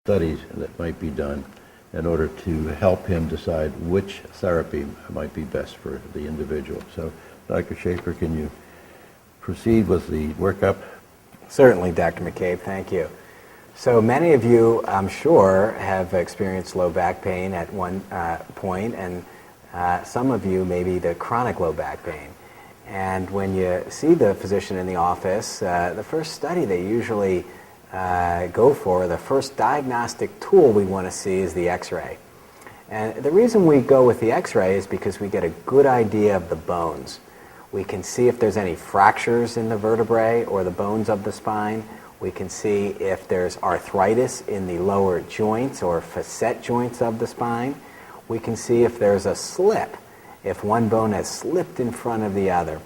studies that might be done in order to help him decide which therapy might be best for the individual. So, Dr. Schaeffer, can you proceed with the workup? Certainly, Dr. McCabe, thank you. So many of you, I'm sure, have experienced low back pain at one point, and some of you maybe the chronic low back pain. And when you see the physician in the office, the first study they usually go for, the first diagnostic tool we want to see is the x-ray. And the reason we go with the x-ray is because we get a good idea of the bones. We can see if there's any fractures in the vertebrae or the bones of the spine. We can see if there's arthritis in the lower joints or facet joints of the spine. We can see if there's a slip, if one bone has slipped in front of the other.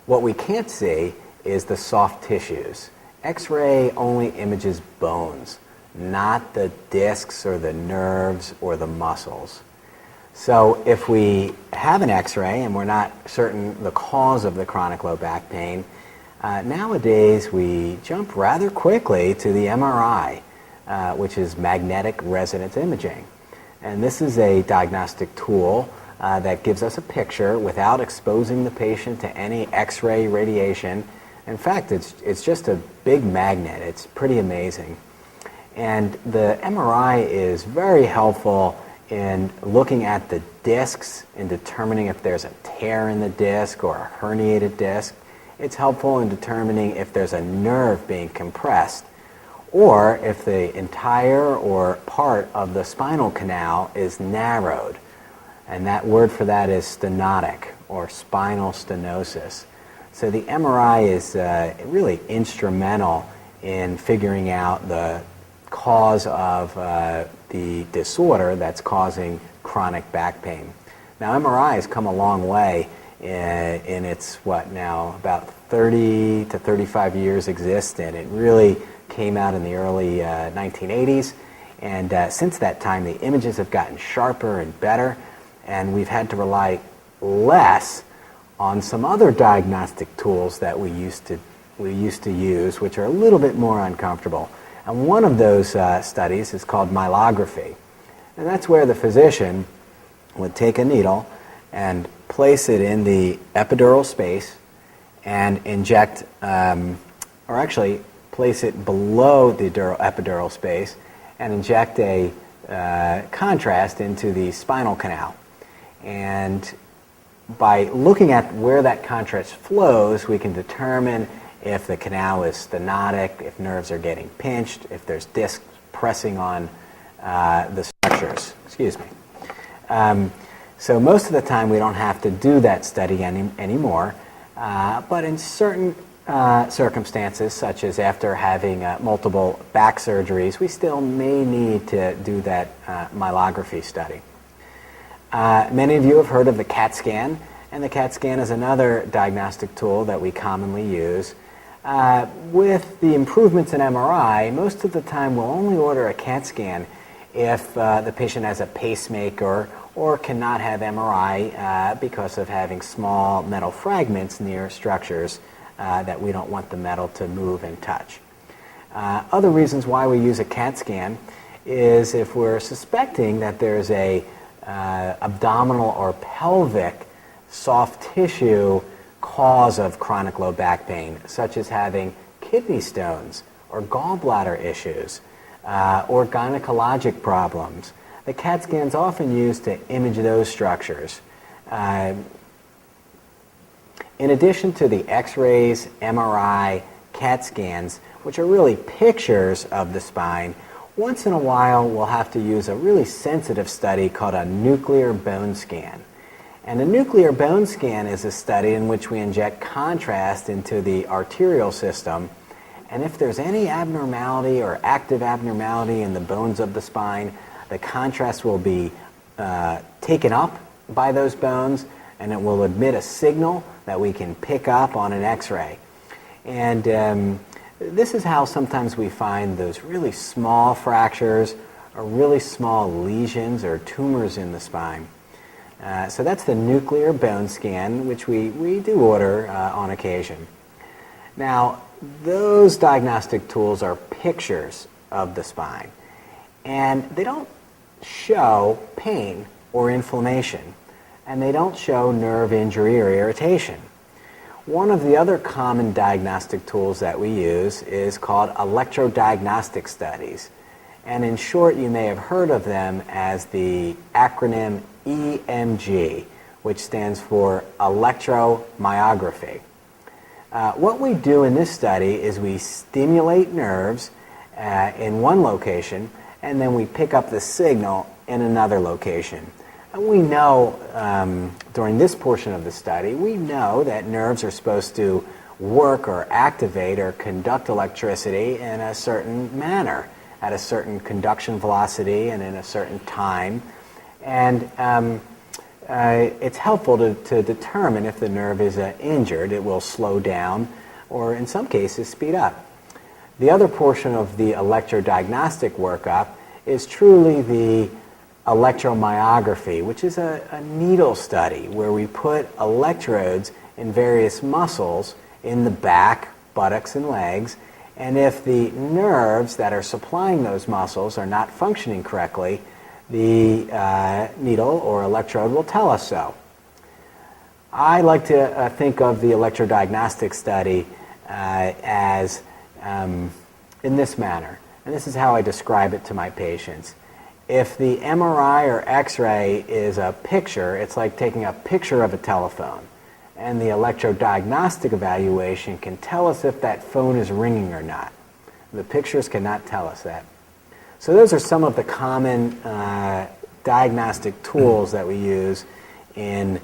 What we can't see is the soft tissues. X-ray only images bones, not the discs or the nerves or the muscles. So if we have an x-ray and we're not certain the cause of the chronic low back pain, nowadays we jump rather quickly to the MRI, which is magnetic resonance imaging. And this is a diagnostic tool that gives us a picture without exposing the patient to any x-ray radiation. In fact, it's just a big magnet. It's pretty amazing. And the MRI is very helpful in looking at the discs and determining if there's a tear in the disc or a herniated disc. It's helpful in determining if there's a nerve being compressed or if the entire or part of the spinal canal is narrowed. And that word for that is stenotic or spinal stenosis. So the MRI is really instrumental in figuring out the cause of the disorder that's causing chronic back pain. Now, MRI has come a long way in its, about 30 to 35 years existed. It really came out in the early 1980s, and since that time, the images have gotten sharper and better, and we've had to rely less on some other diagnostic tools that we used to use, which are a little bit more uncomfortable. And one of those studies is called myelography. And that's where the physician would take a needle and place it in the epidural space and inject, or actually place it below the epidural space and inject a contrast into the spinal canal. And by looking at where that contrast flows, we can determine if the canal is stenotic, if nerves are getting pinched, if there's discs pressing on the structures. Excuse me. So most of the time we don't have to do that study anymore, but in certain circumstances, such as after having multiple back surgeries, we still may need to do that myelography study. Many of you have heard of the CAT scan, and the CAT scan is another diagnostic tool that we commonly use. With the improvements in MRI, most of the time we'll only order a CAT scan if the patient has a pacemaker or cannot have MRI because of having small metal fragments near structures that we don't want the metal to move and touch. Other reasons why we use a CAT scan is if we're suspecting that there's a abdominal or pelvic soft tissue cause of chronic low back pain, such as having kidney stones or gallbladder issues or gynecologic problems. The CAT scan is often used to image those structures. In addition to the x-rays, MRI, CAT scans, which are really pictures of the spine, once in a while we'll have to use a really sensitive study called a nuclear bone scan. And a nuclear bone scan is a study in which we inject contrast into the arterial system, and if there's any abnormality or active abnormality in the bones of the spine, the contrast will be taken up by those bones, and it will emit a signal that we can pick up on an x-ray. And this is how sometimes we find those really small fractures or really small lesions or tumors in the spine. So that's the nuclear bone scan, which we do order on occasion. Now, those diagnostic tools are pictures of the spine. And they don't show pain or inflammation, and they don't show nerve injury or irritation. One of the other common diagnostic tools that we use is called electrodiagnostic studies. And in short, you may have heard of them as the acronym EMG, which stands for electromyography. What we do in this study is we stimulate nerves in one location, and then we pick up the signal in another location. And we know, during this portion of the study, we know that nerves are supposed to work or activate or conduct electricity in a certain manner, at a certain conduction velocity and in a certain time. And it's helpful to determine if the nerve is injured. It will slow down or, in some cases, speed up. The other portion of the electrodiagnostic workup is truly the electromyography, which is a needle study where we put electrodes in various muscles in the back, buttocks, and legs, and if the nerves that are supplying those muscles are not functioning correctly, the needle or electrode will tell us so. I like to think of the electrodiagnostic study as in this manner, and this is how I describe it to my patients. If the MRI or X-ray is a picture, it's like taking a picture of a telephone, and the electrodiagnostic evaluation can tell us if that phone is ringing or not. The pictures cannot tell us that. So those are some of the common diagnostic tools that we use in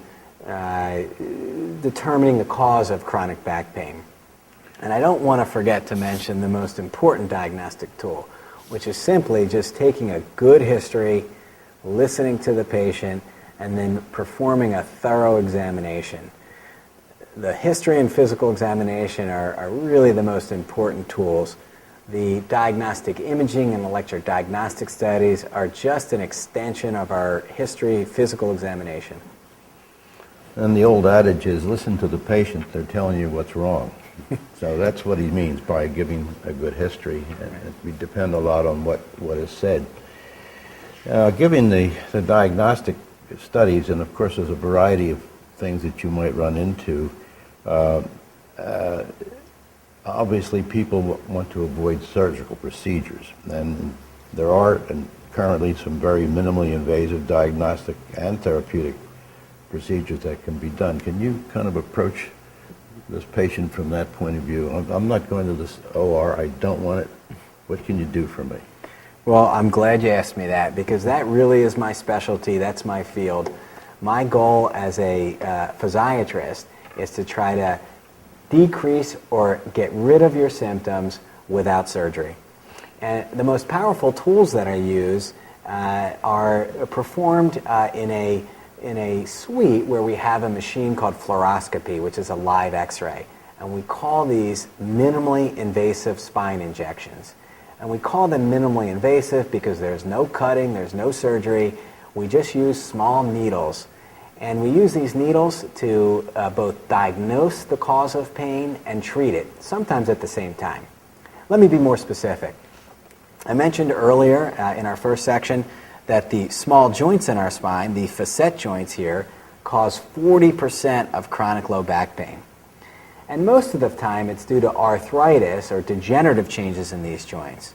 determining the cause of chronic back pain. And I don't want to forget to mention the most important diagnostic tool, which is simply just taking a good history, listening to the patient, and then performing a thorough examination. The history and physical examination are really the most important tools. The diagnostic imaging and electrodiagnostic studies are just an extension of our history physical examination. And the old adage is, listen to the patient, they're telling you what's wrong. So that's what he means by giving a good history, and we depend a lot on what is said. Giving the diagnostic studies, and of course there's a variety of things that you might run into, obviously people want to avoid surgical procedures, and there are currently some very minimally invasive diagnostic and therapeutic procedures that can be done. Can you kind of approach this patient from that point of view? I'm not going to this OR, I don't want it. What can you do for me? Well, I'm glad you asked me that, because that really is my specialty, that's my field. My goal as a physiatrist is to try to decrease or get rid of your symptoms without surgery. And the most powerful tools that I use are performed in a suite where we have a machine called fluoroscopy, which is a live X-ray. And we call these minimally invasive spine injections. And we call them minimally invasive because there's no cutting, there's no surgery. We just use small needles. And we use these needles to both diagnose the cause of pain and treat it, sometimes at the same time. Let me be more specific. I mentioned earlier in our first section that the small joints in our spine, the facet joints here, cause 40% of chronic low back pain. And most of the time it's due to arthritis or degenerative changes in these joints.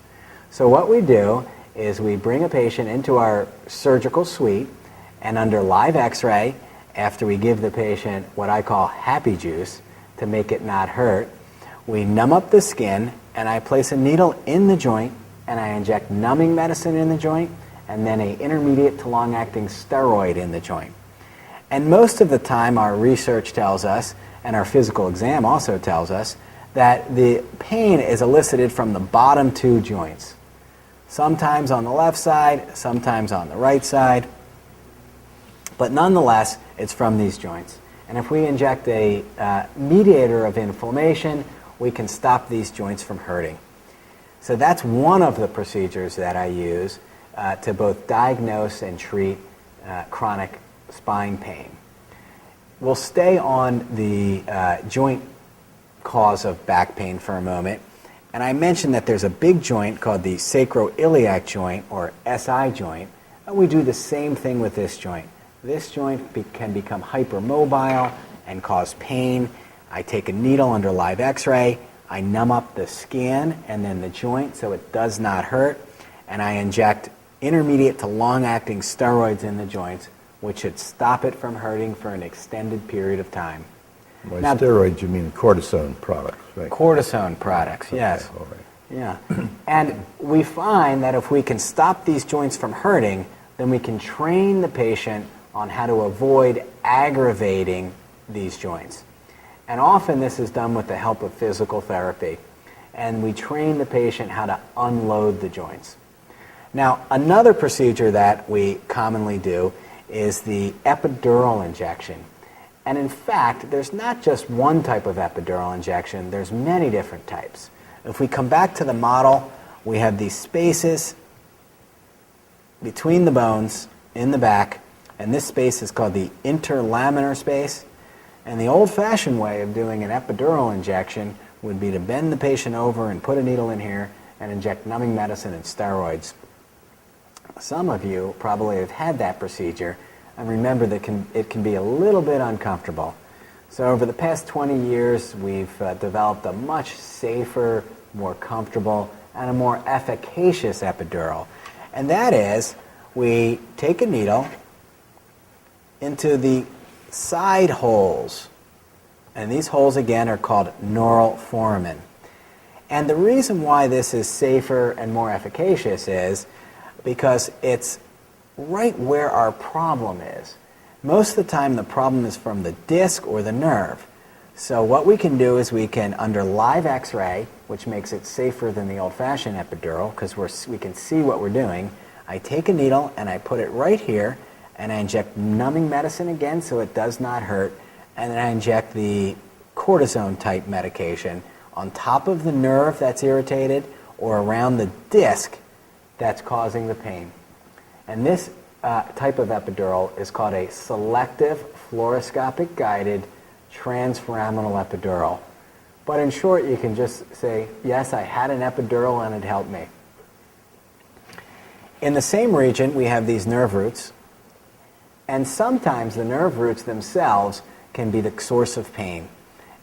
So what we do is we bring a patient into our surgical suite, and under live X-ray, after we give the patient what I call happy juice to make it not hurt, we numb up the skin, and I place a needle in the joint, and I inject numbing medicine in the joint, and then an intermediate to long-acting steroid in the joint. And most of the time our research tells us, and our physical exam also tells us, that the pain is elicited from the bottom two joints. Sometimes on the left side, sometimes on the right side, but nonetheless, it's from these joints. And if we inject a mediator of inflammation, we can stop these joints from hurting. So that's one of the procedures that I use to both diagnose and treat chronic spine pain. We'll stay on the joint cause of back pain for a moment, And I mentioned that there's a big joint called the sacroiliac joint, or SI joint, and we do the same thing with this joint. This joint can become hypermobile and cause pain. I take a needle under live x-ray, I numb up the skin and then the joint so it does not hurt, and I inject intermediate to long-acting steroids in the joints, which should stop it from hurting for an extended period of time. By Now, steroids, you mean cortisone products, right? Cortisone products, yes. Okay, all right. Yeah. And we find that if we can stop these joints from hurting, then we can train the patient on how to avoid aggravating these joints. And often this is done with the help of physical therapy. And we train the patient how to unload the joints. Now, another procedure that we commonly do is the epidural injection. And in fact, there's not just one type of epidural injection, there's many different types. If we come back to the model, we have these spaces between the bones in the back, and this space is called the interlaminar space. And the old-fashioned way of doing an epidural injection would be to bend the patient over and put a needle in here and inject numbing medicine and steroids. Some of you probably have had that procedure, and remember that it can be a little bit uncomfortable. So over the past 20 years, we've developed a much safer, more comfortable, and a more efficacious epidural. And that is, we take a needle into the side holes. And these holes, again, are called neural foramen. And the reason why this is safer and more efficacious is because it's right where our problem is. Most of the time the problem is from the disc or the nerve. So what we can do is we can, under live x-ray, which makes it safer than the old-fashioned epidural because we can see what we're doing, I take a needle and I put it right here and I inject numbing medicine again so it does not hurt, and then I inject the cortisone type medication on top of the nerve that's irritated or around the disc that's causing the pain. And this type of epidural is called a selective fluoroscopic guided transforaminal epidural. But in short, you can just say, yes, I had an epidural and it helped me. In the same region, we have these nerve roots, and sometimes the nerve roots themselves can be the source of pain.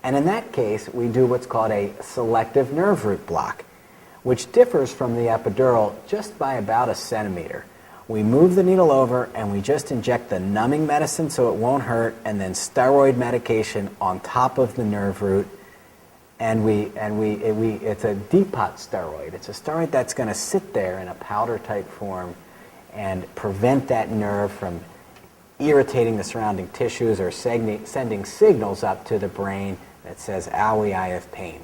And in that case, we do what's called a selective nerve root block, which differs from the epidural just by about a centimeter. We move the needle over and we just inject the numbing medicine so it won't hurt, and then steroid medication on top of the nerve root. And it's a depot steroid. It's a steroid that's going to sit there in a powder type form and prevent that nerve from irritating the surrounding tissues or sending signals up to the brain that says, owie, I have pain.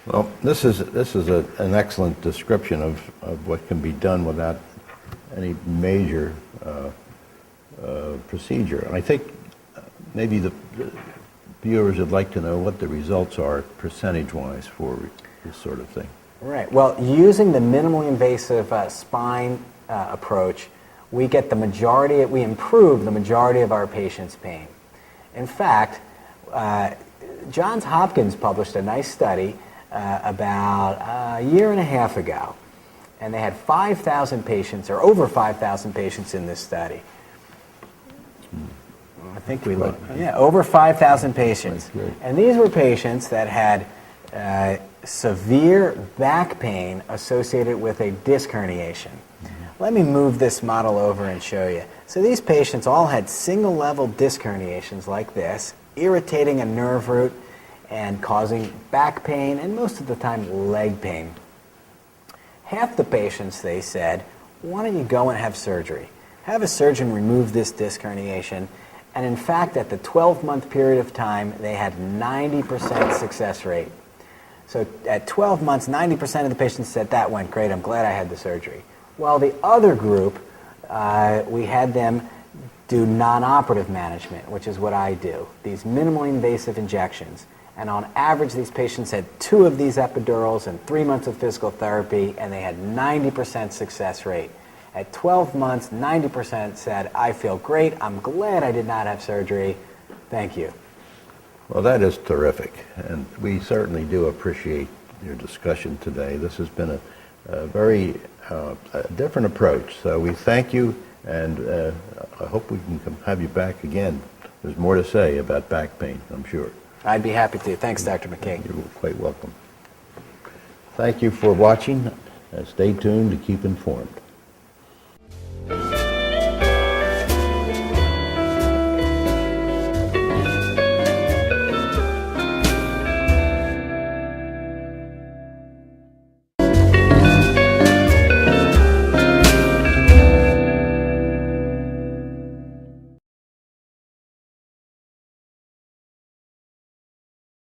Well, this is an excellent description of what can be done without any major procedure. And I think maybe the viewers would like to know what the results are percentage-wise for this sort of thing. Right. Well, using the minimally invasive spine approach, we improve the majority of our patients' pain. In fact, Johns Hopkins published a nice study about a year and a half ago, and they had 5,000 patients, or over 5,000 patients in this study. I think we looked, over 5,000 patients. And these were patients that had severe back pain associated with a disc herniation. Let me move this model over and show you. So these patients all had single-level disc herniations like this, irritating a nerve root and causing back pain, and most of the time leg pain. Half the patients, they said, why don't you go and have surgery? Have a surgeon remove this disc herniation. And in fact, at the 12-month period of time, they had 90% success rate. So at 12 months, 90% of the patients said, that went great, I'm glad I had the surgery. Well, the other group, we had them do non-operative management, which is what I do, these minimally invasive injections. And on average, these patients had 2 of these epidurals and 3 months of physical therapy, and they had 90% success rate. At 12 months, 90% said, I feel great, I'm glad I did not have surgery, thank you. Well, that is terrific, and we certainly do appreciate your discussion today. This has been a very a different approach. So we thank you, and I hope we can have you back again. There's more to say about back pain, I'm sure. I'd be happy to. Thanks, Dr. McCabe. You're quite welcome. Thank you for watching. Stay tuned to keep informed.